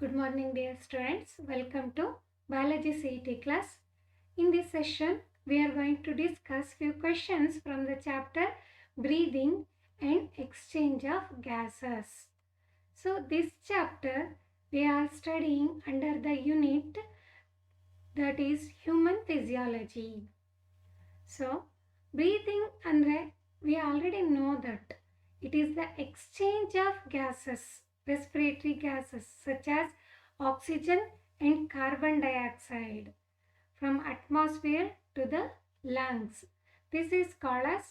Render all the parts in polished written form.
Good morning, dear students. Welcome to Biology CET class. In this session, we are going to discuss few questions from the chapter Breathing and Exchange of Gases. So, this chapter we are studying under the unit that is Human Physiology. So, breathing andre we already know that it is the exchange of gases, respiratory gases such as oxygen and carbon dioxide from atmosphere to the lungs. This is called as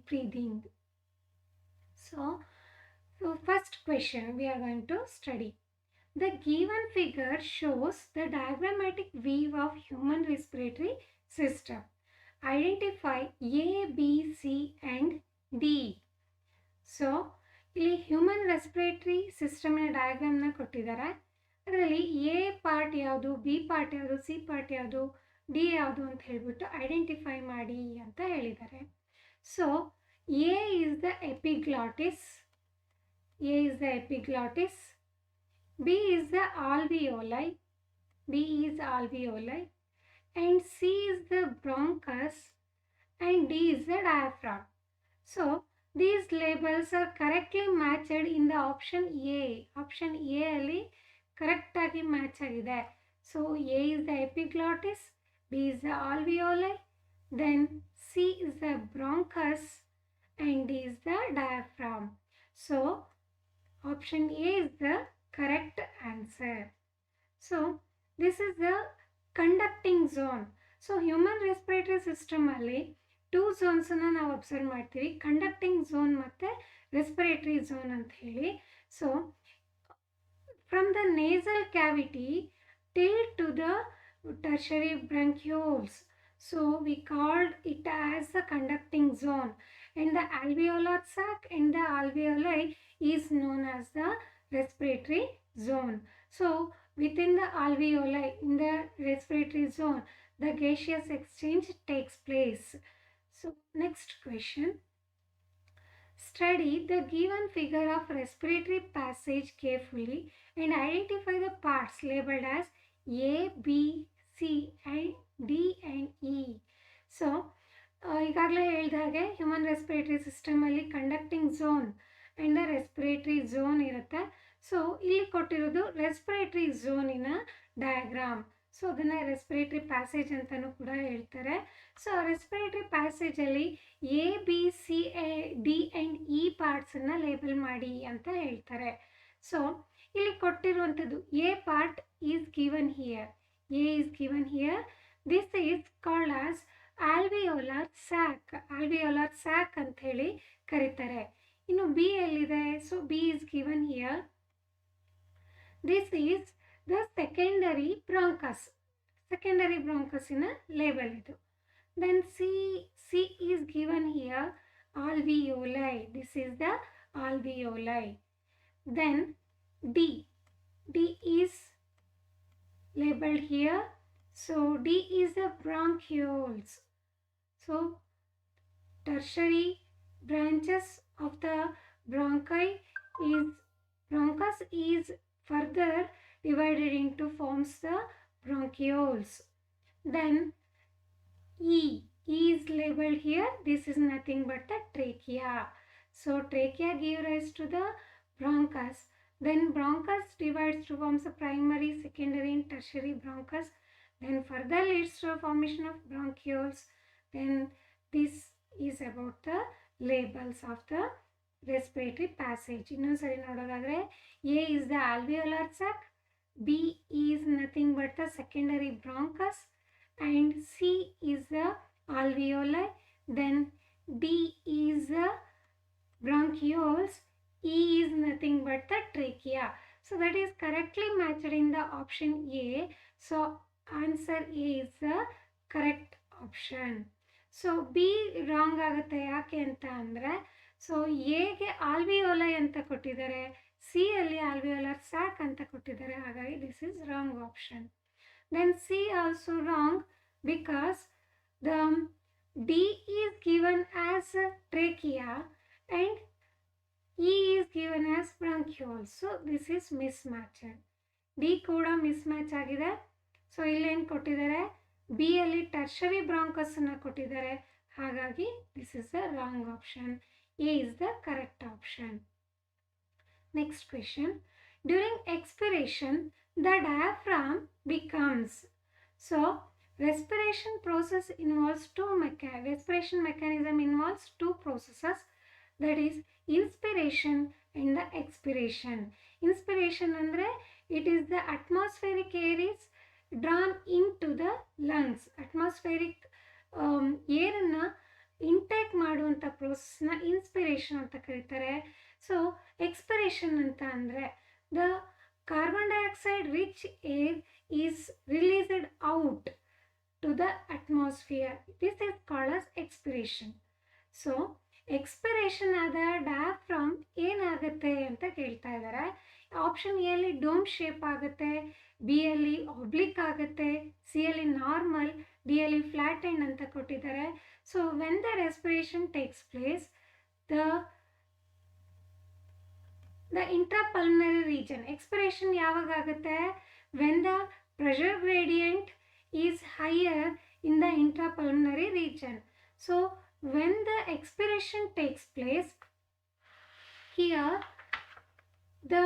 breathing. So first question we are going to study. The given figure shows the diagrammatic view of human respiratory system. Identify A, B, C and D. So ಇಲ್ಲಿ human respiratory ಸಿಸ್ಟಮ್ನ ಡಯಾಗ್ರಾಮ್ನ ಕೊಟ್ಟಿದ್ದಾರೆ. ಅದರಲ್ಲಿ A part ಯಾವುದು, B part ಯಾವುದು, C part ಯಾವುದು, D ಯಾವುದು ಅಂತ ಹೇಳ್ಬಿಟ್ಟು ಐಡೆಂಟಿಫೈ ಮಾಡಿ ಅಂತ ಹೇಳಿದ್ದಾರೆ. So A is the epiglottis, A is the epiglottis, B is the alveoli, B is alveoli, and C is the bronchus and D is the diaphragm. So these labels are correctly matched in the option A. Option A ಅಲ್ಲಿ correct ಆಗಿ match ಆಗಿದೆ. So A is the epiglottis, B is the alveoli, then C is the bronchus and D is the diaphragm. So option A is the correct answer. So this is the conducting zone. So human respiratory ಸಿಸ್ಟಮಲ್ಲಿ two ಝೋನ್ಸನ್ನು ನಾವು observe ಮಾಡ್ತೀವಿ, conducting zone ಮತ್ತು respiratory zone ಅಂತ ಹೇಳಿ. So from the nasal cavity till to the tertiary bronchioles, so we called it as the conducting zone, and the alveolar sac and the alveoli is known as the respiratory zone. So within the alveoli, in the respiratory zone, the gaseous exchange takes place. So next question. Study the given figure of respiratory passage carefully and identify the parts labeled as A, B, C and D and E. So ಈಗಾಗಲೇ ಹೇಳಿದ ಹಾಗೆ human respiratory ಸಿಸ್ಟಮಲ್ಲಿ conducting zone and respiratory zone ಇರುತ್ತೆ. So ಇಲ್ಲಿ ಕೊಟ್ಟಿರೋದು respiratory ಝೋನಿನ diagram. So ಅದನ್ನು respiratory passage ಅಂತಲೂ ಕೂಡ ಹೇಳ್ತಾರೆ. ಸೊ ರೆಸ್ಪಿರೇಟರಿ ಪ್ಯಾಸೇಜಲ್ಲಿ A, B, C, D and E ಪಾರ್ಟ್ಸನ್ನು ಲೇಬಲ್ ಮಾಡಿ ಅಂತ ಹೇಳ್ತಾರೆ. ಸೊ ಇಲ್ಲಿ ಕೊಟ್ಟಿರುವಂಥದ್ದು A part is given here, A is given here, this is called as alveolar sac, alveolar sac ಅಂತ ಹೇಳಿ ಕರೀತಾರೆ. ಇನ್ನು ಬಿ ಎಲ್ಲಿದೆ? So B is given here, this is the secondary bronchus, secondary ಬ್ರಾಂಕಸ್ಸಿನ ಲೇಬಲ್ ಇದು. Then C is given here alveoli, this is the alveoli. Then D is labeled here, so D is the bronchioles. So tertiary branches of the bronchus is further divided into forms the bronchioles. Then E is labeled here, this is nothing but the trachea. So trachea gives rise to the bronchus. Then bronchus divides to forms a primary, secondary and tertiary bronchus. Then further leads to a formation of bronchioles. Then this is about the labels of the respiratory passage. ಇನ್ನೊಂದ್ಸರಿ ನೋಡೋದಾದ್ರೆ A is the alveolar sac, B is nothing but the secondary bronchus and C is the alveoli. Then D is the bronchioles, E is nothing but the trachea. So that is correctly matched in the option A. So answer A is the correct option. So B wrong ಆಗುತ್ತೆ. ಯಾಕೆ ಅಂತ ಅಂದರೆ so ಎಗೆ alveoli ಅಂತ ಕೊಟ್ಟಿದ್ದಾರೆ, C ಅಲ್ಲಿ ಆಲ್ವಿಯೋಲರ್ sack ಅಂತ ಕೊಟ್ಟಿದ್ದಾರೆ, ಹಾಗಾಗಿ this is wrong option. Then C also wrong because the D is given as trachea and E is given as bronchioles. So this is mismatched. D ಕೂಡ ಮಿಸ್ ಮ್ಯಾಚ್ ಆಗಿದೆ. So ಇಲ್ಲೇನು ಕೊಟ್ಟಿದ್ದಾರೆ, B ಅಲ್ಲಿ tertiary ಬ್ರಾಂಕಸನ್ನು ಕೊಟ್ಟಿದ್ದಾರೆ. ಹಾಗಾಗಿ this is the wrong option. A is the correct option. Next question. During expiration the diaphragm becomes. So respiration process involves respiration mechanism involves two processes, that is inspiration and the expiration. Inspiration andre it is the atmospheric air is drawn into the lungs. Atmospheric air ಅನ್ನು intake ಮಾಡುವಂಥ ಪ್ರೋಸೆಸ್ನ inspiration ಅಂತ ಕರೀತಾರೆ. So expiration ಅಂತ ಅಂದರೆ the carbon dioxide rich air is released out to the atmosphere. This is called as expiration. So expiration ಆದ diaphragm ಏನಾಗುತ್ತೆ ಅಂತ ಕೇಳ್ತಾ ಇದ್ದಾರೆ. ಆಪ್ಷನ್ ಎ ಅಲ್ಲಿ ಡೋಮ್ ಶೇಪ್ ಆಗುತ್ತೆ, ಬಿ ಅಲ್ಲಿ ಆಬ್ಲಿಕ್ ಆಗುತ್ತೆ, ಸಿ ಅಲ್ಲಿ ನಾರ್ಮಲ್, ಡಿ ಅಲ್ಲಿ ಫ್ಲಾಟ್ ಎಂಡ್ ಅಂತ ಕೊಟ್ಟಿದ್ದಾರೆ. So when the respiration takes place, the intrapulmonary region. Expiration ಯಾವಾಗ ಆಗುತ್ತೆ? When the pressure gradient is higher in the intrapulmonary region. So when the expiration takes place, here the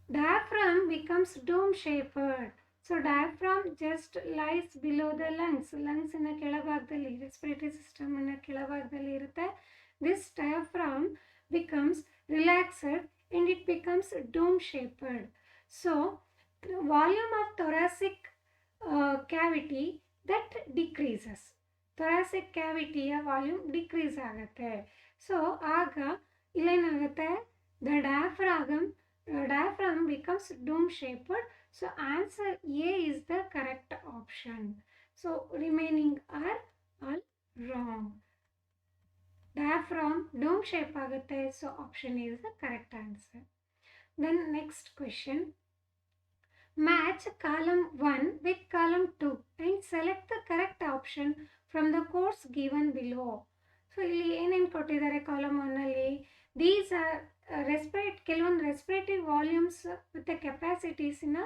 diaphragm becomes dome shaped. So diaphragm just lies below the lungs. Lungs in ಕೆಳಭಾಗದಲ್ಲಿ, respiratory system in ಕೆಳಭಾಗದಲ್ಲಿ ಇರುತ್ತೆ. This diaphragm becomes relaxed and it becomes dome shaped. So volume of thoracic cavity that decreases. Thoracic cavity volume decrease ಆಗುತ್ತೆ. So ಆಗ ಇಲ್ಲೇನಾಗುತ್ತೆ, the diaphragm becomes dome shaped. So answer A is the correct option. So remaining are all wrong. Diaphragm dome shape ಆಗುತ್ತೆ. So option A is the correct answer. Then next question. Match column 1 with column 2 and select the correct option from the codes given below. So ಇಲ್ಲಿ ಏನೇನು ಕೊಟ್ಟಿದ್ದಾರೆ column 1 ಅಲ್ಲಿ? These are ಕೆಲವೊಂದು respiratory volumes ಮತ್ತು ಕೆಪಾಸಿಟೀಸನ್ನ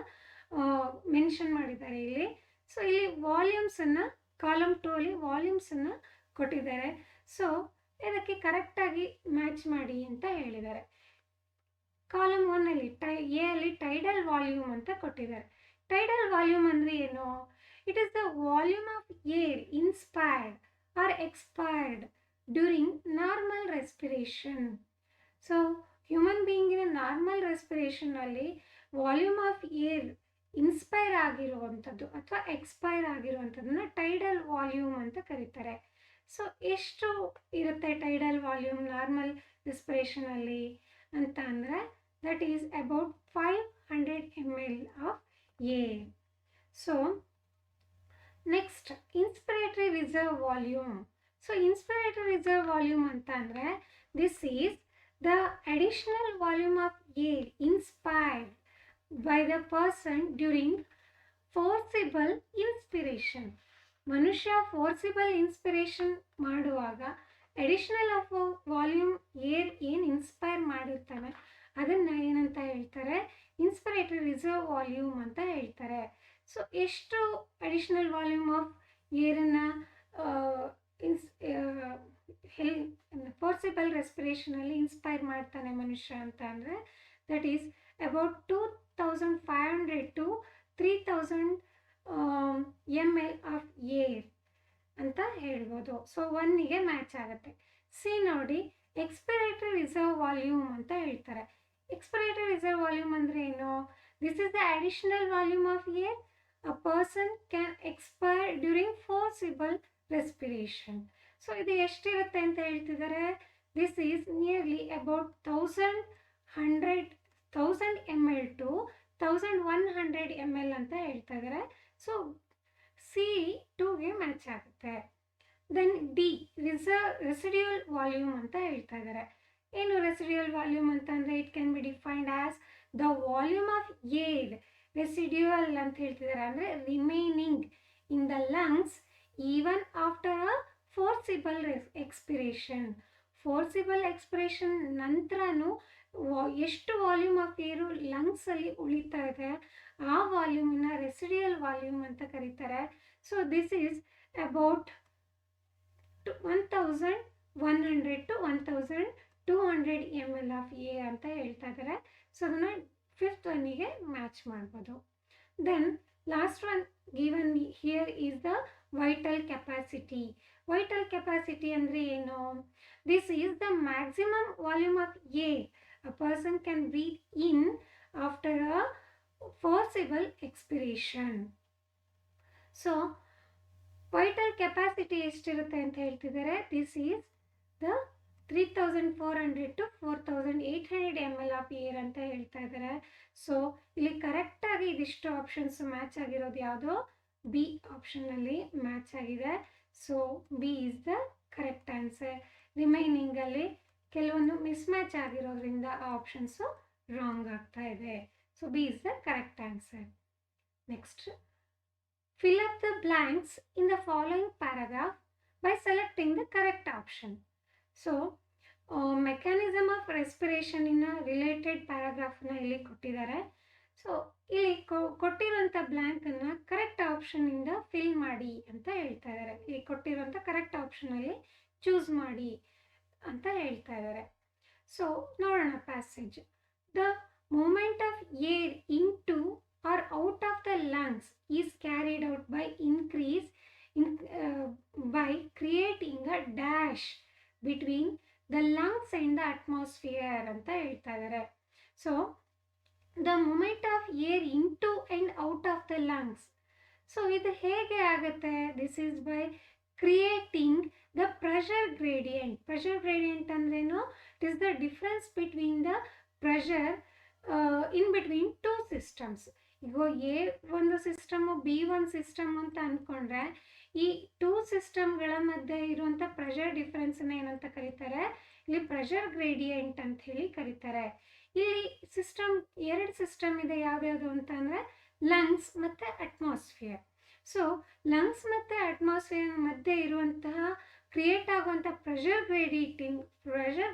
mention ಮಾಡಿದ್ದಾರೆ ಇಲ್ಲಿ. So ಇಲ್ಲಿ ವಾಲ್ಯೂಮ್ಸನ್ನು column 2 ಅಲ್ಲಿ ವಾಲ್ಯೂಮ್ಸನ್ನು ಕೊಟ್ಟಿದ್ದಾರೆ. ಸೊ ಇದಕ್ಕೆ ಕರೆಕ್ಟಾಗಿ ಮ್ಯಾಚ್ ಮಾಡಿ ಅಂತ ಹೇಳಿದ್ದಾರೆ. ಕಾಲಮ್ 1 ಅಲ್ಲಿ ಎ ಅಲ್ಲಿ ಟೈಡಲ್ ವಾಲ್ಯೂಮ್ ಅಂತ ಕೊಟ್ಟಿದ್ದಾರೆ. ಟೈಡಲ್ ವಾಲ್ಯೂಮ್ ಅಂದರೆ ಏನು? It is the volume of air inspired or expired during normal respiration. So human ಬೀಯಿಂಗಿನ ನಾರ್ಮಲ್ ರೆಸ್ಪಿರೇಷನಲ್ಲಿ ವಾಲ್ಯೂಮ್ ಆಫ್ ಏರ್ ಇನ್ಸ್ಪೈರ್ ಆಗಿರುವಂಥದ್ದು ಅಥವಾ ಎಕ್ಸ್ಪೈರ್ ಆಗಿರುವಂಥದ್ದನ್ನ ಟೈಡಲ್ ವಾಲ್ಯೂಮ್ ಅಂತ ಕರೀತಾರೆ. ಸೊ ಎಷ್ಟು ಇರುತ್ತೆ ಟೈಡಲ್ ವಾಲ್ಯೂಮ್ ನಾರ್ಮಲ್ ರೆಸ್ಪಿರೇಷನಲ್ಲಿ ಅಂತ ಅಂದರೆ that is about 500 ml of air. So next inspiratory reserve volume. So inspiratory reserve volume anta andre this is the additional volume of air inspired by the person during forcible inspiration. ಮನುಷ್ಯ forcible inspiration ಮಾಡುವಾಗ additional of volume air ಏನು inspire ಮಾಡಿರ್ತಾನೆ ಅದನ್ನು ಏನಂತ ಹೇಳ್ತಾರೆ? ಇನ್ಸ್ಪಿರೇಟರಿ reserve volume ಅಂತ ಹೇಳ್ತಾರೆ. So ಎಷ್ಟು ಅಡಿಷನಲ್ ವಾಲ್ಯೂಮ್ ಆಫ್ ಏರನ್ನು ಫೋರ್ಸಿಬಲ್ ರೆಸ್ಪಿರೇಷನಲ್ಲಿ ಇನ್ಸ್ಪೈರ್ ಮಾಡ್ತಾನೆ ಮನುಷ್ಯ ಅಂತ ಅಂದರೆ that is about 2500 to 3000 ml of air ಅಂತ ಹೇಳ್ಬೋದು. ಸೊ 1ಗೆ ಮ್ಯಾಚ್ ಆಗುತ್ತೆ. ಸಿ ನೋಡಿ, ಎಕ್ಸ್ಪಿರೇಟರಿ ರಿಸರ್ವ್ ವಾಲ್ಯೂಮ್ ಅಂತ ಹೇಳ್ತಾರೆ. ಎಕ್ಸ್ಪಿರೇಟರಿ ರಿಸರ್ವ್ ವಾಲ್ಯೂಮ್ ಅಂದರೆ ಏನು? This is the additional volume of air a person can expire during forcible respiration. So ಇದು ಎಷ್ಟಿರುತ್ತೆ ಅಂತ ಹೇಳ್ತಿದ್ದಾರೆ? This is nearly about 1000 ml to 1100 ml ಅಂತ ಹೇಳ್ತಾ ಇದ್ದಾರೆ. ಸೊ ಸಿ 2ಗೆ ಮ್ಯಾಚ್ ಆಗುತ್ತೆ. ದೆನ್ ಡಿ ರೆಸಿಡ್ಯೂಯಲ್ ವಾಲ್ಯೂಮ್ ಅಂತ ಹೇಳ್ತಾ ಇದ್ದಾರೆ. ಏನು ರೆಸಿಡ್ಯೂಯಲ್ ವಾಲ್ಯೂಮ್ ಅಂತ ಅಂದರೆ it can be defined as the volume of air residual ಅಂತ ಹೇಳ್ತಿದ್ದಾರೆ. ಅಂದರೆ remaining in the lungs even after a forcible expiration. Forcible expiration ನಂತರನೂ ಎಷ್ಟು ವಾಲ್ಯೂಮ್ ಆಫ್ ಏರು ಲಂಗ್ಸಲ್ಲಿ ಉಳಿತಾ ಇದೆ ಆ ವಾಲ್ಯೂಮನ್ನ ರೆಸಿಡಿಯಲ್ ವಾಲ್ಯೂಮ್ ಅಂತ ಕರೀತಾರೆ. So this is about 1100 to 1200 ml of air ಅಂತ ಹೇಳ್ತಾ ಇದ್ದಾರೆ. ಸೊ ಅದನ್ನು ಫಿಫ್ತ್ ಒನ್ನಿಗೆ ಮ್ಯಾಚ್ ಮಾಡ್ಬೋದು. Then last one given here is the vital capacity. Vital capacity ಅಂದರೆ ಏನು? This is the maximum volume of air a person can breathe in after a forcible expiration. So vital capacity ಎಷ್ಟಿರುತ್ತೆ ಅಂತ ಹೇಳ್ತಿದ್ದಾರೆ. This is the 3400 to 4800 ml of air ಅಂತ ಹೇಳ್ತಾ ಇದ್ದಾರೆ. So ಇಲ್ಲಿ ಕರೆಕ್ಟಾಗಿ ಇದಿಷ್ಟು ಆಪ್ಷನ್ಸ್ ಮ್ಯಾಚ್ ಆಗಿರೋದು ಯಾವುದೋ ಬಿ ಆಪ್ಷನ್ನಲ್ಲಿ ಮ್ಯಾಚ್ ಆಗಿದೆ. So B is the correct answer. ರಿಮೈನಿಂಗಲ್ಲಿ ಕೆಲವೊಂದು ಮಿಸ್ ಮ್ಯಾಚ್ ಆಗಿರೋದ್ರಿಂದ ಆ ಆಪ್ಷನ್ಸು ರಾಂಗ್ ಆಗ್ತಾ ಇದೆ. So B is the correct answer. Next, fill up the blanks in the following paragraph by selecting the correct option. So mechanism of respiration in a related paragraph na ಇಲ್ಲಿ ಕೊಟ್ಟಿದ್ದಾರೆ. So ಇಲ್ಲಿ ಕೊಟ್ಟಿರುವಂಥ ಬ್ಲ್ಯಾಂಕನ್ನು correct ಆಪ್ಷನಿಂದ fill ಮಾಡಿ ಅಂತ ಹೇಳ್ತಾ ಇದ್ದಾರೆ. ಇಲ್ಲಿ ಕೊಟ್ಟಿರುವಂಥ ಕರೆಕ್ಟ್ ಆಪ್ಷನಲ್ಲಿ ಚೂಸ್ ಮಾಡಿ ಅಂತ ಹೇಳ್ತಾ ಇದ್ದಾರೆ. ಸೊ ನೋಡೋಣ passage. The movement of air into or out of the lungs is carried out by by creating a dash between the lungs and the atmosphere ಅಂತ ಹೇಳ್ತಾ ಇದ್ದಾರೆ. So the movement of air into and out of the lungs. So ಇದು ಹೇಗೆ ಆಗುತ್ತೆ? This is by creating the pressure gradient. Pressure gradient ಅಂದ್ರೇನು? It is the difference between the pressure in between two systems. ಈಗ A ಒಂದು system B ಒಂದು system ಅಂತ ಅಂದ್ಕೊಂಡ್ರೆ ಈ ಟೂ ಸಿಸ್ಟಮ್ಗಳ ಮಧ್ಯೆ ಇರುವಂಥ ಪ್ರೆಷರ್ ಡಿಫ್ರೆನ್ಸ್ನ ಏನಂತ ಕರೀತಾರೆ? ಇಲ್ಲಿ ಪ್ರೆಷರ್ ಗ್ರೇಡಿಯಂಟ್ ಅಂತ ಹೇಳಿ ಕರೀತಾರೆ. ಇಲ್ಲಿ ಎರಡು ಸಿಸ್ಟಮ್ ಇದೆ. ಯಾವ್ದ್ಯಾವುದು ಅಂತ ಅಂದರೆ ಲಂಗ್ಸ್ ಮತ್ತು ಅಟ್ಮಾಸ್ಫಿಯರ್. ಸೊ ಲಂಗ್ಸ್ ಮತ್ತು ಅಟ್ಮಾಸ್ಫಿಯರ್ ಮಧ್ಯೆ ಇರುವಂತಹ ಕ್ರಿಯೇಟ್ ಆಗುವಂಥ ಪ್ರೆಷರ್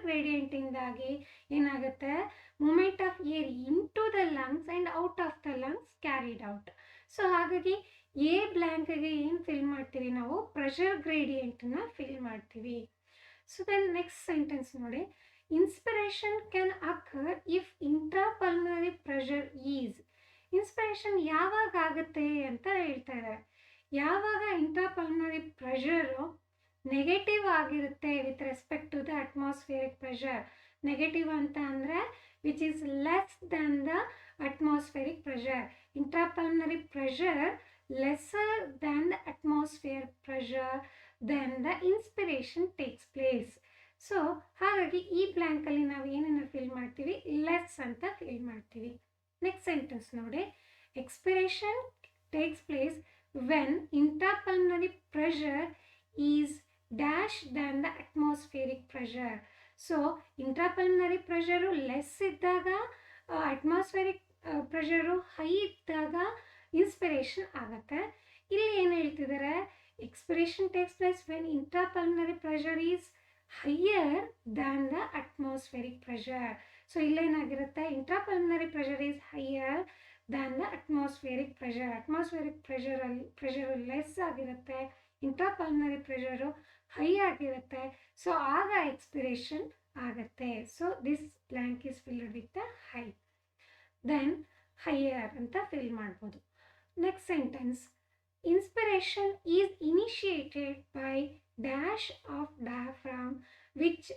ಗ್ರೇಡಿಯಂಟಿಂದಾಗಿ ಏನಾಗುತ್ತೆ? Movement of air into the lungs and out of the lungs carried out. So ಹಾಗಾಗಿ ಎ ಬ್ಲ್ಯಾಂಕ್ಗೆ ಏನು ಫಿಲ್ ಮಾಡ್ತೀವಿ ನಾವು? ಪ್ರೆಷರ್ ಗ್ರೇಡಿಯಂಟನ್ನು ಫಿಲ್ ಮಾಡ್ತೀವಿ. ಸೊ ದೆನ್ ನೆಕ್ಸ್ಟ್ ಸೆಂಟೆನ್ಸ್ ನೋಡಿ. Inspiration can occur if intrapulmonary pressure is. Inspiration ಯಾವಾಗ ಆಗುತ್ತೆ ಅಂತ ಹೇಳ್ತಾ ಇದ್ದಾರೆ. ಯಾವಾಗ ಇಂಟ್ರಾಪಲ್ಮನರಿ ಪ್ರೆಷರು ನೆಗೆಟಿವ್ ಆಗಿರುತ್ತೆ with respect to the atmospheric pressure. Negative ಅಂತ ಅಂದರೆ which is less than the atmospheric pressure. Intrapulmonary pressure lesser than the atmosphere pressure then the inspiration takes place. So ಹಾಗಾಗಿ ಈ ಬ್ಲ್ಯಾಂಕಲ್ಲಿ ನಾವು ಏನನ್ನು ಫಿಲ್ ಮಾಡ್ತೀವಿ? Less ಅಂತ fill ಮಾಡ್ತೀವಿ. ನೆಕ್ಸ್ಟ್ ಸೆಂಟೆನ್ಸ್ ನೋಡಿ. Expiration takes place when intrapulmonary pressure is dash than the atmospheric pressure. So intrapulmonary pressure less ಇದ್ದಾಗ, atmospheric pressure high ಇದ್ದಾಗ ಇನ್ಸ್ಪಿರೇಷನ್ ಆಗುತ್ತೆ. ಇಲ್ಲಿ ಏನು ಹೇಳ್ತಿದ್ದಾರೆ? Expiration takes place when intrapulmonary pressure is higher than the atmospheric pressure. So ಇಲ್ಲೇನಾಗಿರುತ್ತೆ? Intrapulmonary pressure is higher than the atmospheric pressure. Atmospheric pressure less ಆಗಿರುತ್ತೆ, intrapulmonary pressure high ಆಗಿರುತ್ತೆ. So ಆಗ expiration ಆಗುತ್ತೆ. So this blank is filled with the high. Then higher ಅಂತ fill ಮಾಡ್ಬೋದು. Next sentence. Inspiration is initiated by dash of diaphragm which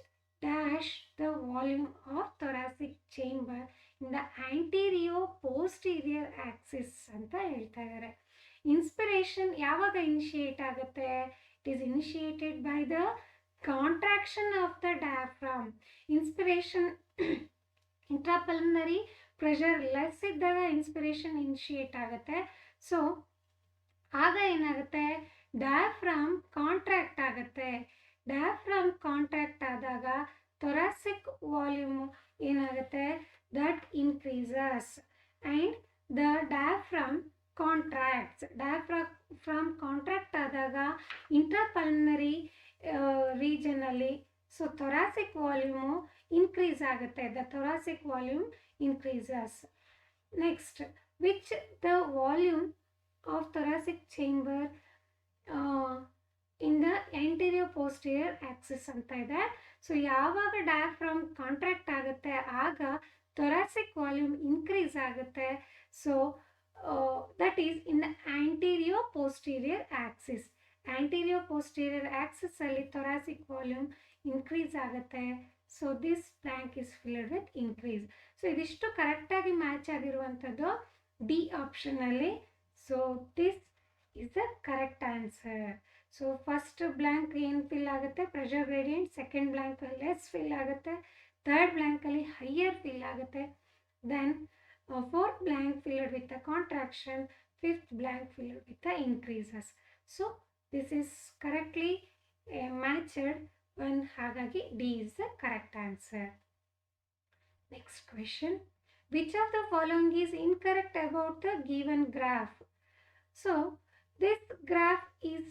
dash the volume of thoracic chamber in the anteroposterior axis ಅಂತ ಹೇಳ್ತಾ ಇದ್ದಾರೆ. Inspiration ಯಾವಾಗ initiate ಆಗುತ್ತೆ? It is initiated by the contraction of the diaphragm. Inspiration intrapulmonary pressure less ಇದ್ದಾಗ inspiration initiate ಆಗುತ್ತೆ. So ಆಗ ಏನಾಗುತ್ತೆ? Diaphragm contract ಆಗುತ್ತೆ. ಡಯಾಫ್ರಾಮ್ ಕಾಂಟ್ರಾಕ್ಟ್ ಆದಾಗ ಥೊರಾಸಿಕ್ ವಾಲ್ಯೂಮ್ ಏನಾಗುತ್ತೆ? That increases and the diaphragm contracts. Diaphragm contract ಆದಾಗ ಇಂಟ್ರಾಪಲ್ಮನರಿ ರೀಜನಲ್ಲಿ so thoracic volume increase ಆಗುತ್ತೆ. The thoracic volume increases. Next, which the volume of thoracic chamber in the anterior posterior axis ಅಂತ ಇದೆ. So ಯಾವಾಗ diaphragm contract ಆಗುತ್ತೆ ಆಗ thoracic volume increase ಆಗುತ್ತೆ. So that is in the anterior posterior Axis. Anterior posterior Axis ಅಲ್ಲಿ thoracic volume increase ಆಗುತ್ತೆ. So this blank is filled with increase. So ಇದಿಷ್ಟು ಕರೆಕ್ಟಾಗಿ ಮ್ಯಾಚ್ ಆಗಿರುವಂಥದ್ದು D ಆಪ್ಷನಲ್ಲಿ. So this is the correct answer. So first blank ಏನು fill ಆಗುತ್ತೆ? Pressure gradient. Second blank less fill ಆಗುತ್ತೆ. Third ಬ್ಲ್ಯಾಂಕಲ್ಲಿ higher fill ಆಗುತ್ತೆ. Then fourth blank filled with the contraction, fifth blank filled with the increases. So this is correctly matched when hagagi D is the correct answer. Next question, which of the following is incorrect about the given graph? So this graph is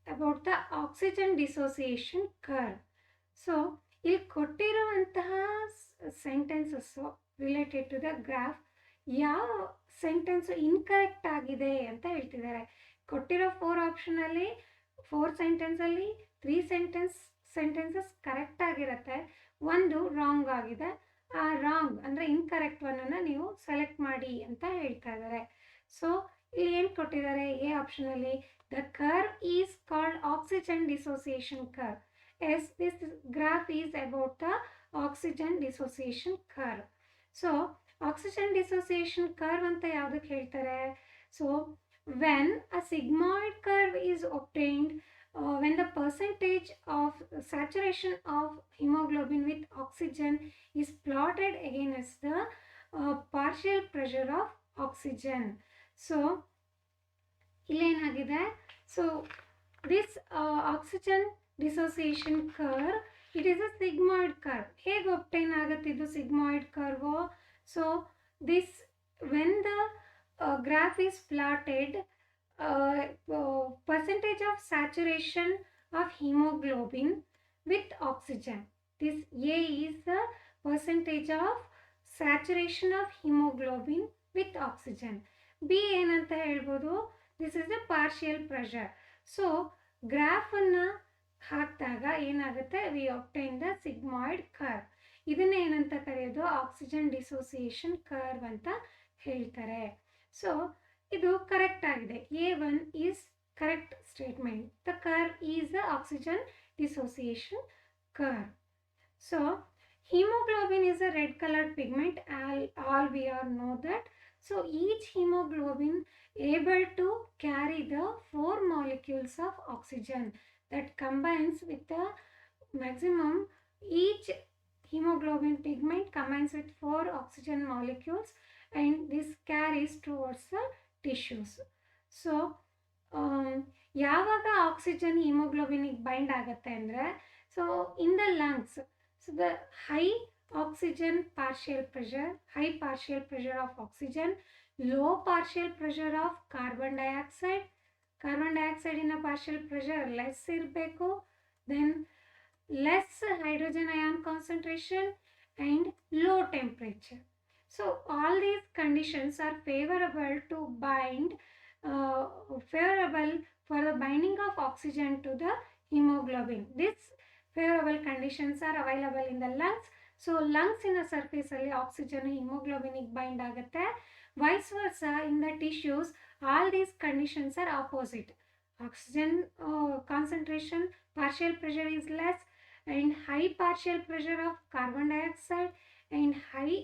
about the oxygen dissociation curve. So ಇಲ್ಲಿ ಕೊಟ್ಟಿರುವಂತಹ sentences related to the graph ಯಾವ sentence incorrect ಆಗಿದೆ ಅಂತ ಹೇಳ್ತಿದ್ದಾರೆ. ಕೊಟ್ಟಿರೋ 4 ಆಪ್ಷನಲ್ಲಿ 4 ಸೆಂಟೆನ್ಸಲ್ಲಿ 3 sentences correct ಆಗಿರುತ್ತೆ, ಒಂದು wrong ಆಗಿದೆ. ಆ ರಾಂಗ್ ಅಂದರೆ ಇನ್ಕರೆಕ್ಟ್ ಒನ್ನನ್ನು ನೀವು ಸೆಲೆಕ್ಟ್ ಮಾಡಿ ಅಂತ ಹೇಳ್ತಾ ಇದ್ದಾರೆ. ಸೊ ಇಲ್ಲಿ ಏನು ಕೊಟ್ಟಿದ್ದಾರೆ? ಎ ಆಪ್ಷನಲ್ಲಿ the curve is called oxygen dissociation curve. Yes, this graph is about the oxygen dissociation curve. So oxygen dissociation curve ಅಂತ ಯಾವುದಕ್ಕೆ ಹೇಳ್ತಾರೆ? So when a sigmoid curve is obtained when the percentage of saturation of hemoglobin with oxygen is plotted against the partial pressure of oxygen. So illenagide, so this oxygen dissociation curve, it is a sigmoid curve. Hege obtain agutte idu sigmoid curve? So this, when the graph is plotted, percentage of saturation of hemoglobin with oxygen. This A is the percentage of saturation of hemoglobin with oxygen. B ಏನಂತ ಹೇಳ್ಬೋದು? This is the partial pressure. So graph ಅನ್ನು ಹಾಕಿದಾಗ ಏನಾಗುತ್ತೆ? We obtain the sigmoid curve. ಇದನ್ನ ಏನಂತ ಕರೆಯೋದು? Oxygen dissociation curve ಅಂತ ಹೇಳ್ತಾರೆ. ಸೊ ಇದು ಕರೆಕ್ಟ್ ಆಗಿದೆ. A1 is correct statement. The curve is the oxygen dissociation curve. So hemoglobin is a red colored pigment. All we all know that. So each hemoglobin able to carry the 4 molecules of oxygen that combines with the maximum. Each hemoglobin pigment combines with 4 oxygen molecules and this carries towards the tissues. So ಯಾವಾಗ oxygen ಹಿಮೋಗ್ಲೋಬಿನಿಗೆ bind ಆಗುತ್ತೆ ಅಂದರೆ, so in the lungs, so the high oxygen partial pressure, high partial pressure of oxygen, low partial pressure of carbon dioxide. Carbon ಡೈಆಕ್ಸೈಡಿನ partial pressure less ಇರಬೇಕು. Then less hydrogen ion concentration and low temperature. So all these conditions are favorable to bind, favorable for the binding of oxygen to the hemoglobin. These favorable conditions are available in the lungs. So lungs in the surface alli oxygen hemoglobin ಗೆ bind ಆಗುತ್ತೆ. Vice versa in the tissues, all these conditions are opposite. Oxygen concentration, partial pressure is less and high partial pressure of carbon dioxide and high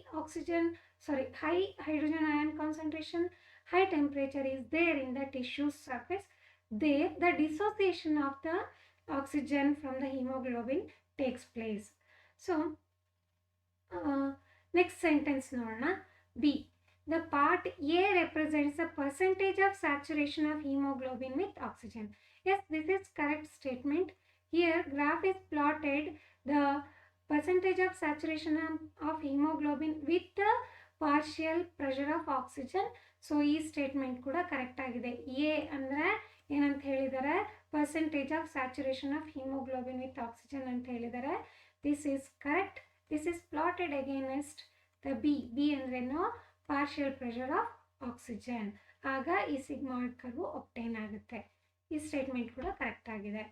hydrogen ion concentration, high temperature is there in the tissue surface. There the dissociation of the oxygen from the hemoglobin takes place. So next sentence nodona. B, the part A represents the percentage of saturation of hemoglobin with oxygen. Yes, this is correct statement. Here graph is plotted the percentage of saturation of hemoglobin with the partial pressure of oxygen. So ಈ statement ಕೂಡ correct ಆಗಿದೆ. A ಅಂದರೆ ಏನಂತ ಹೇಳಿದ್ದಾರೆ? Percentage of saturation of haemoglobin with oxygen ಅಂತ ಹೇಳಿದ್ದಾರೆ. This is correct. This is plotted against the B. B ಅಂದ್ರೇನು partial pressure of oxygen. ಆಗ ಈ ಸಿಗ್ಮಾಯ್ಡ್ ಕರ್ವ್ ಒಬ್ಟೈನ್ ಆಗುತ್ತೆ. ಈ ಸ್ಟೇಟ್ಮೆಂಟ್ ಕೂಡ ಕರೆಕ್ಟ್ ಆಗಿದೆ.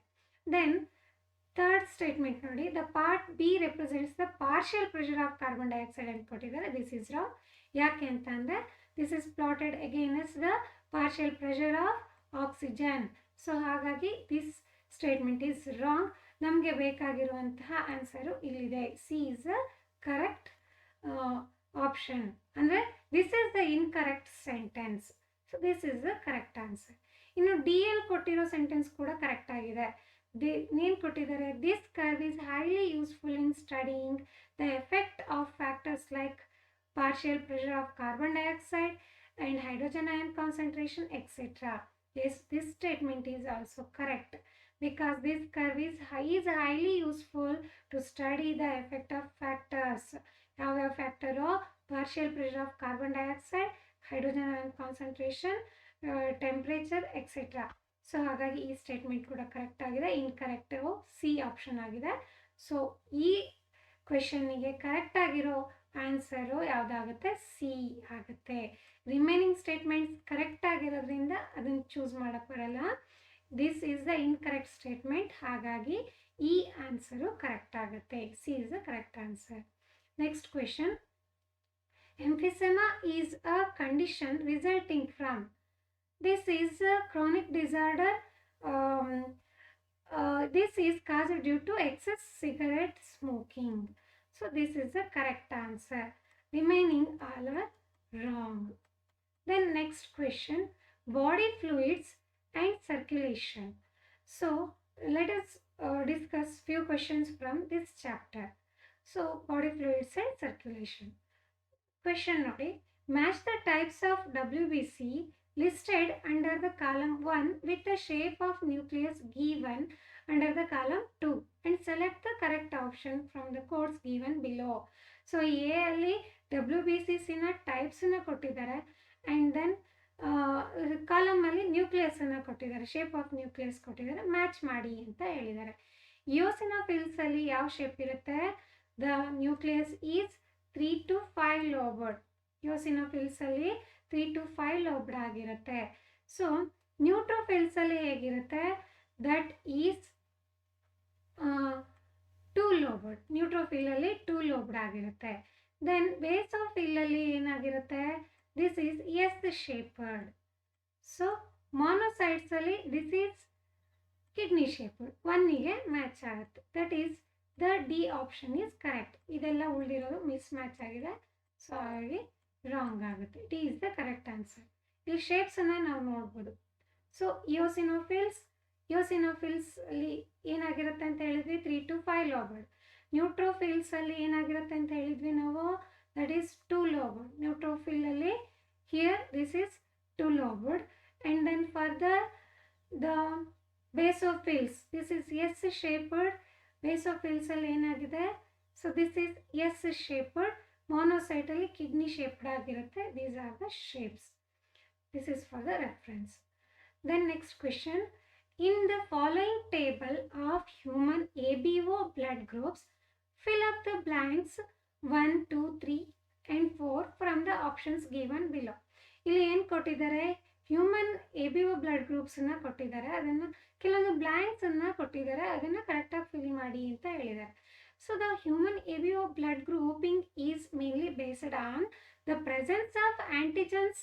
ದೆನ್ ಥರ್ಡ್ ಸ್ಟೇಟ್ಮೆಂಟ್ ನೋಡಿ, the part B represents the partial pressure of carbon dioxide ಅಂತ ಕೊಟ್ಟಿದ್ದಾರೆ. This is wrong. ಯಾಕೆ ಅಂತ ಅಂದರೆ this is plotted against the partial pressure of oxygen. So ಹಾಗಾಗಿ ದಿಸ್ ಸ್ಟೇಟ್ಮೆಂಟ್ ಈಸ್ ರಾಂಗ್. ನಮಗೆ ಬೇಕಾಗಿರುವಂತಹ ಆನ್ಸರು ಇಲ್ಲಿದೆ. C is the correct option. ಅಂದರೆ this is the incorrect sentence. So this is the correct answer. ಇನ್ನು D ಎಲ್ ಕೊಟ್ಟಿರೋ sentence ಕೂಡ correct ಆಗಿದೆ. ಏನು ಕೊಟ್ಟಿದ್ದಾರೆ, this curve is highly useful in studying the effect of factors like partial pressure of carbon dioxide and hydrogen ion concentration, etc. Yes, this statement is also correct because this curve is highly useful to study the effect of factors. ಯಾವ factor? Partial pressure of carbon dioxide, hydrogen ion concentration, temperature, etc. So ಹಾಗಾಗಿ ಈ statement ಕೂಡ correct ಆಗಿದೆ. Incorrect C option ಆಗಿದೆ. So ಈ ಕ್ವೆಶನ್ನಿಗೆ correct ಆಗಿರೋ answer ಯಾವುದಾಗುತ್ತೆ, ಸಿ ಆಗುತ್ತೆ. ರಿಮೈನಿಂಗ್ ಸ್ಟೇಟ್ಮೆಂಟ್ಸ್ ಕರೆಕ್ಟ್ ಆಗಿರೋದ್ರಿಂದ ಅದನ್ನು ಚೂಸ್ ಮಾಡೋಕ್ಕೆ ಬರಲ್ಲ. This is the incorrect statement. ಹಾಗಾಗಿ ಈ ಆನ್ಸರು ಕರೆಕ್ಟ್ ಆಗುತ್ತೆ. C is the correct answer. Next question, emphysema is a condition resulting from. This is a chronic disorder. This is caused due to excess cigarette smoking. So this is the correct answer. Remaining all are wrong. Then next question, body fluids and circulation. So let us discuss few questions from this chapter. So body fluids and circulation. Question nodi, match the types of WBC listed under the column 1 with the shape of nucleus given under the column 2 and select the correct option from the codes given below. So A ಅಲ್ಲಿ WBCC ನ types ಅನ್ನು ಕೊಟ್ಟಿದ್ದಾರೆ and then column ಅಲ್ಲಿ nucleus ಅನ್ನು ಕೊಟ್ಟಿದ್ದಾರೆ, shape of nucleus ಕೊಟ್ಟಿದ್ದಾರೆ, match ಮಾಡಿ ಅಂತ ಹೇಳಿದ್ದಾರೆ. ಇಯೋಸಿನೋಫಿಲ್ಸ್ ಅಲ್ಲಿ ಯಾವ ಶೇಪ್ ಇರುತ್ತೆ, the nucleus is 3 to 5 lobed. Eosinophils ಅಲ್ಲಿ 3 to 5 ಲೋಬ್ಡ್ ಆಗಿರುತ್ತೆ. ಸೊ ನ್ಯೂಟ್ರೋಫಿಲ್ಸ್ ಅಲ್ಲಿ ಹೇಗಿರುತ್ತೆ, ದಟ್ ಈಸ್ 2 ಲೋಬ್ಡ್. ನ್ಯೂಟ್ರೋಫಿಲ್ ಅಲ್ಲಿ 2 ಲೋಬ್ಡ್ ಆಗಿರುತ್ತೆ. ದೆನ್ ಬೇಸೋಫಿಲ್ ಅಲ್ಲಿ ಏನಾಗಿರುತ್ತೆ, ದಿಸ್ ಈಸ್ ಎಸ್ ಶೇಪರ್ಡ್. ಸೊ ಮೊನೋಸೈಟ್ಸ್ ಅಲ್ಲಿ ದಿಸ್ ಈಸ್ ಕಿಡ್ನಿ ಶೇಪರ್ಡ್. 1ಗೆ ಮ್ಯಾಚ್ ಆಗುತ್ತೆ. That is the D option is correct. ಇದೆಲ್ಲ ಉಳಿದಿರೋದು ಮಿಸ್ ಮ್ಯಾಚ್ ಆಗಿದೆ. ಸೊ ಹಾಗಾಗಿ ರಾಂಗ್ ಆಗುತ್ತೆ. D is the correct answer. ಇಲ್ಲಿ ಶೇಪ್ಸನ್ನು ನಾವು ನೋಡ್ಬೋದು. ಸೊ ಇಯೋಸಿನೋಫಿಲ್ಸ್ ಅಲ್ಲಿ ಏನಾಗಿರುತ್ತೆ ಅಂತ ಹೇಳಿದ್ವಿ, 3 to 5 ಲೋಬಡ್. ನ್ಯೂಟ್ರೋಫಿಲ್ಸ್ ಅಲ್ಲಿ ಏನಾಗಿರುತ್ತೆ ಅಂತ ಹೇಳಿದ್ವಿ ನಾವು, ದಟ್ ಈಸ್ 2 ಲೋಬಡ್. ನ್ಯೂಟ್ರೋಫಿಲ್ ಅಲ್ಲಿ here this is 2 lobed. And then further the basophils, this is S shaped. Basophils ಅಲ್ಲಿ ಏನಾಗಿದೆ, so this is S shaped. Monocyte ಅಲ್ಲಿ ಕಿಡ್ನಿ ಶೇಪ್ಡ್ ಆಗಿರುತ್ತೆ. These are the shapes. This is for the reference. Then next question, in the following table of human ABO blood groups fill up the blanks 1, 2, 3 and 4 from the options given below. ಇಲ್ಲಿ ಏನು ಕೊಟ್ಟಿದ್ದಾರೆ, human ABO blood ಗ್ರೂಪ್ಸನ್ನು ಕೊಟ್ಟಿದ್ದಾರೆ, ಅದನ್ನು ಕೆಲವೊಂದು ಬ್ಲ್ಯಾಂಕ್ಸನ್ನು ಕೊಟ್ಟಿದ್ದಾರೆ, ಅದನ್ನು ಕರೆಕ್ಟಾಗಿ fill ಮಾಡಿ ಅಂತ ಹೇಳಿದ್ದಾರೆ. So the human ABO blood grouping is mainly based on the presence of antigens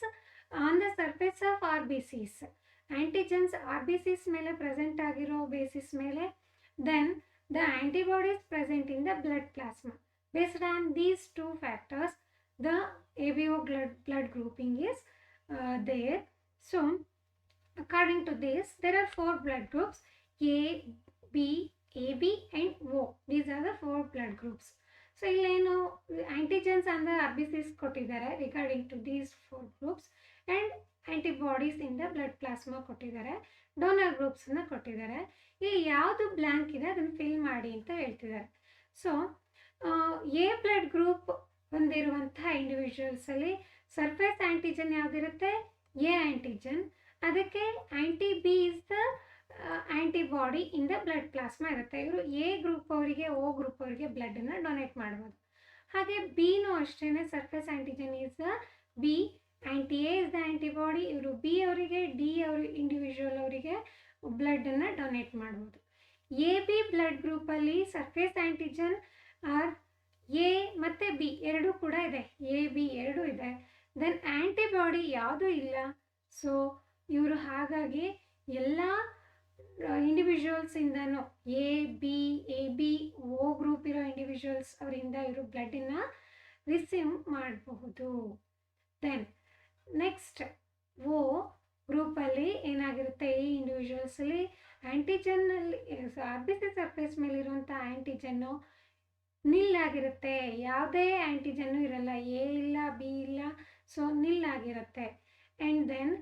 on the surface of RBCs. Antigens RBCs ಮೇಲೆ ಪ್ರೆಸೆಂಟ್ ಆಗಿರೋ ಬೇಸಿಸ್ ಮೇಲೆ, then the antibodies present in the blood plasma. Based on these two factors, the ABO blood grouping is there. So according to this, there are 4 blood groups, A, B, AB and O. These are the 4 blood groups. So illeno antigens and the RBCs ಕೊಟ್ಟಿದ್ದಾರೆ regarding to these 4 groups, and antibodies in the blood plasma ಕೊಟ್ಟಿದ್ದಾರೆ, donor groups ಅನ್ನು ಕೊಟ್ಟಿದ್ದಾರೆ. ಇಲ್ಲಿ ಯಾವುದು blank ಇದೆ ಅದನ್ನು fill ಮಾಡಿ ಅಂತ ಹೇಳ್ತಿದ್ದಾರೆ. ಸೊ ಎ ಬ್ಲಡ್ ಗ್ರೂಪ್ ಹೊಂದಿರುವಂತಹ ಇಂಡಿವಿಜುವಲ್ಸ್ ಅಲ್ಲಿ ಸರ್ಫೇಸ್ ಆಂಟಿಜನ್ ಯಾವುದಿರುತ್ತೆ, ಎ ಆಂಟಿಜನ್. ಅದಕ್ಕೆ anti B is the antibody in the blood plasma ಇರುತ್ತೆ. ಇವರು ಎ ಗ್ರೂಪ್ ಅವರಿಗೆ ಓ ಗ್ರೂಪ್ ಅವರಿಗೆ ಬ್ಲಡ್ಡನ್ನು ಡೊನೇಟ್ ಮಾಡ್ಬೋದು. ಹಾಗೆ ಬಿನೂ ಅಷ್ಟೇ, surface antigen is the B, anti A is the antibody. ಇವರು ಬಿ ಅವರಿಗೆ ಡಿ ಇಂಡಿವಿಜುವಲ್ ಅವರಿಗೆ ಬ್ಲಡ್ಡನ್ನು ಡೊನೇಟ್ ಮಾಡ್ಬೋದು. ಎ ಬಿ ಬ್ಲಡ್ ಗ್ರೂಪಲ್ಲಿ ಸರ್ಫೇಸ್ ಆ್ಯಂಟಿಜನ್ ಆರ್ ಎ ಮತ್ತು ಬಿ ಎರಡೂ ಕೂಡ ಇದೆ, ಎ ಬಿ ಎರಡೂ ಇದೆ. ದೆನ್ ಆ್ಯಂಟಿಬಾಡಿ ಯಾವುದೂ ಇಲ್ಲ. ಸೊ ಇವರು ಹಾಗಾಗಿ ಎಲ್ಲ ಇಂಡಿವಿಜುವಲ್ಸಿಂದನೂ ಎ ಬಿ ಓ ಗ್ರೂಪ್ ಇರೋ ಇಂಡಿವಿಜುವಲ್ಸ್ ಅವರಿಂದ ಇವರು ಬ್ಲಡ್ಡನ್ನು ರಿಸೀವ್ ಮಾಡಬಹುದು. ದೆನ್ ನೆಕ್ಸ್ಟ್ ಓ ಗ್ರೂಪಲ್ಲಿ ಏನಾಗಿರುತ್ತೆ, ಈ ಇಂಡಿವಿಜುವಲ್ಸಲ್ಲಿ ಆ್ಯಂಟಿಜನ್ನಲ್ಲಿ ಆರ್ ಬಿ ಸಿ ಸರ್ಫೇಸ್ ಮೇಲಿರುವಂಥ ಆ್ಯಂಟಿಜನ್ನು ನಿಲ್ಲಾಗಿರುತ್ತೆ, ಯಾವುದೇ ಆ್ಯಂಟಿಜನ್ನು ಇರಲ್ಲ, ಎ ಇಲ್ಲ ಬಿ ಇಲ್ಲ, ಸೊ ನಿಲ್ಲಾಗಿರುತ್ತೆ. ಆ್ಯಂಡ್ ದೆನ್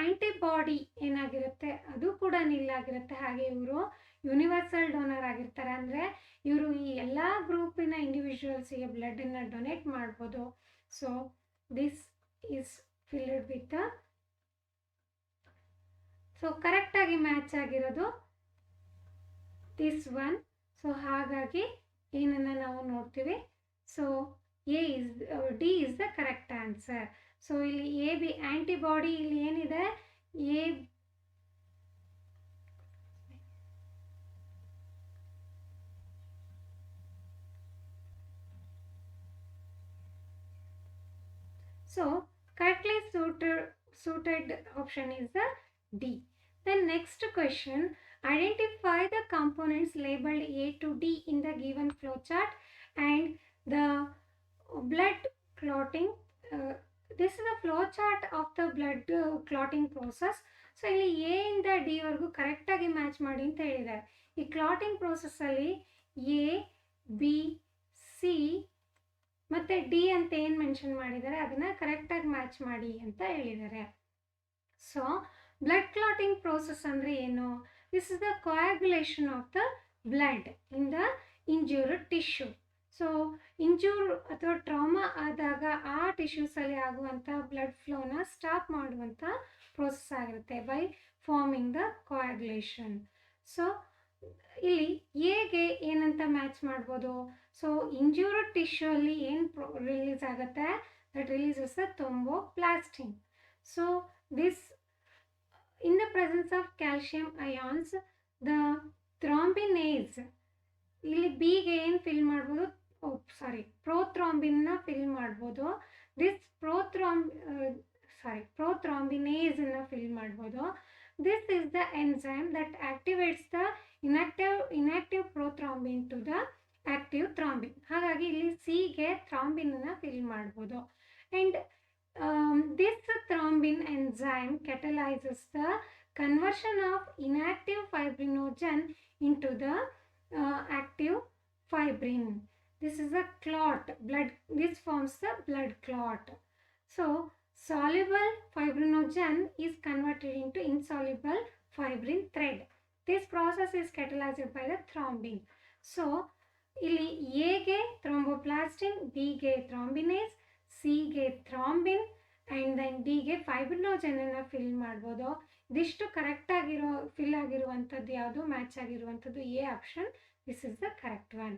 ಆ್ಯಂಟಿಬಾಡಿ ಏನಾಗಿರುತ್ತೆ, ಅದು ಕೂಡ ನಿಲ್ಲಾಗಿರುತ್ತೆ. ಹಾಗೆ ಇವರು ಯೂನಿವರ್ಸಲ್ ಡೋನರ್ ಆಗಿರ್ತಾರೆ, ಅಂದರೆ ಇವರು ಈ ಎಲ್ಲ ಗ್ರೂಪಿನ ಇಂಡಿವಿಜುವಲ್ಸಿಗೆ ಬ್ಲಡ್ಡನ್ನು ಡೊನೇಟ್ ಮಾಡ್ಬೋದು. So this is filled with so ಕರೆಕ್ಟಾಗಿ ಮ್ಯಾಚ್ ಆಗಿರೋದು ದಿಸ್ ಒನ್. ಸೊ ಹಾಗಾಗಿ ಏನನ್ನು ನಾವು ನೋಡ್ತೀವಿ, so A is D is the correct answer. So ಇಲ್ಲಿ ಎ ಬಿ ಆ್ಯಂಟಿಬಾಡಿ ಇಲ್ಲಿ ಏನಿದೆ, A so correctly suited option is the D. Then next question, identify the components labeled A to D in the given flow chart and the blood clotting. This is the flow chart of the blood clotting process. So ಇಲ್ಲಿ A ಇಂದ D ವರೆಗೂ ಕರೆಕ್ಟಾಗಿ match ಮಾಡಿ ಅಂತ ಹೇಳಿದ್ದಾರೆ. ಈ clotting ಪ್ರೋಸೆಸ್ಸಲ್ಲಿ A B C ಮತ್ತು D ಅಂತ ಏನು ಮೆನ್ಷನ್ ಮಾಡಿದ್ದಾರೆ ಅದನ್ನು ಕರೆಕ್ಟಾಗಿ ಮ್ಯಾಚ್ ಮಾಡಿ ಅಂತ ಹೇಳಿದ್ದಾರೆ. ಸೊ ಬ್ಲಡ್ ಕ್ಲಾಟಿಂಗ್ ಪ್ರೋಸೆಸ್ ಅಂದರೆ ಏನು? This is the coagulation of the blood in the injured tissue. So injure ಅಥವಾ ಟ್ರಾಮಾ ಆದಾಗ ಆ ಟಿಶ್ಯೂಸಲ್ಲಿ ಆಗುವಂಥ ಬ್ಲಡ್ ಫ್ಲೋನ ಸ್ಟಾಪ್ ಮಾಡುವಂಥ ಪ್ರೋಸೆಸ್ ಆಗಿರುತ್ತೆ by forming the coagulation. So ಇಲ್ಲಿ ಎಗೆ ಏನಂತ ಮ್ಯಾಚ್ ಮಾಡ್ಬೋದು? ಸೊ ಇಂಜ್ಯೂರ್ಡ್ ಟಿಶ್ಯೂ ಅಲ್ಲಿ ಏನು ರಿಲೀಸ್ ಆಗುತ್ತೆ, that releases the thromboplastin. So this in the presence of calcium ions the thrombinase, ಇಲ್ಲಿ ಬಿಗೆ ಏನು ಫಿಲ್ ಮಾಡ್ಬೋದು, ಪ್ರೋಥ್ರಾಂಬಿನ್ನ ಫಿಲ್ ಮಾಡ್ಬೋದು. ದಿಸ್ ಪ್ರೋಥ್ರಾಂಬಿನೇಸನ್ನು ಫಿಲ್ ಮಾಡ್ಬೋದು. This is the enzyme that activates the inactive prothrombin to the active thrombin. ಹಾಗಾಗಿ ಇಲ್ಲಿ ಸಿಗೆ ಥ್ರಾಂಬಿನನ್ನು ಫಿಲ್ ಮಾಡ್ಬೋದು. And this thrombin enzyme catalyzes the conversion of inactive fibrinogen into the active fibrin. This is a clot. This forms the blood clot. So soluble fibrinogen is converted into insoluble fibrin thread. This process is catalyzed by the thrombin. So ಇಲ್ಲಿ ಎಗೆ ಥ್ರೋಂಬೋಪ್ಲಾಸ್ಟಿನ್, ಬಿಗೆ ಥ್ರಾಂಬಿನೇಸ್, ಸಿಗೆ ಥ್ರಾಂಬಿನ್ and then ಡಿಗೆ ಫೈಬ್ರಿನೋಜನನ್ನು fill ಮಾಡ್ಬೋದು. ಇದಿಷ್ಟು ಕರೆಕ್ಟಾಗಿರೋ fill ಆಗಿರುವಂಥದ್ದು ಯಾವುದು, match ಆಗಿರುವಂಥದ್ದು A option. This is the correct one.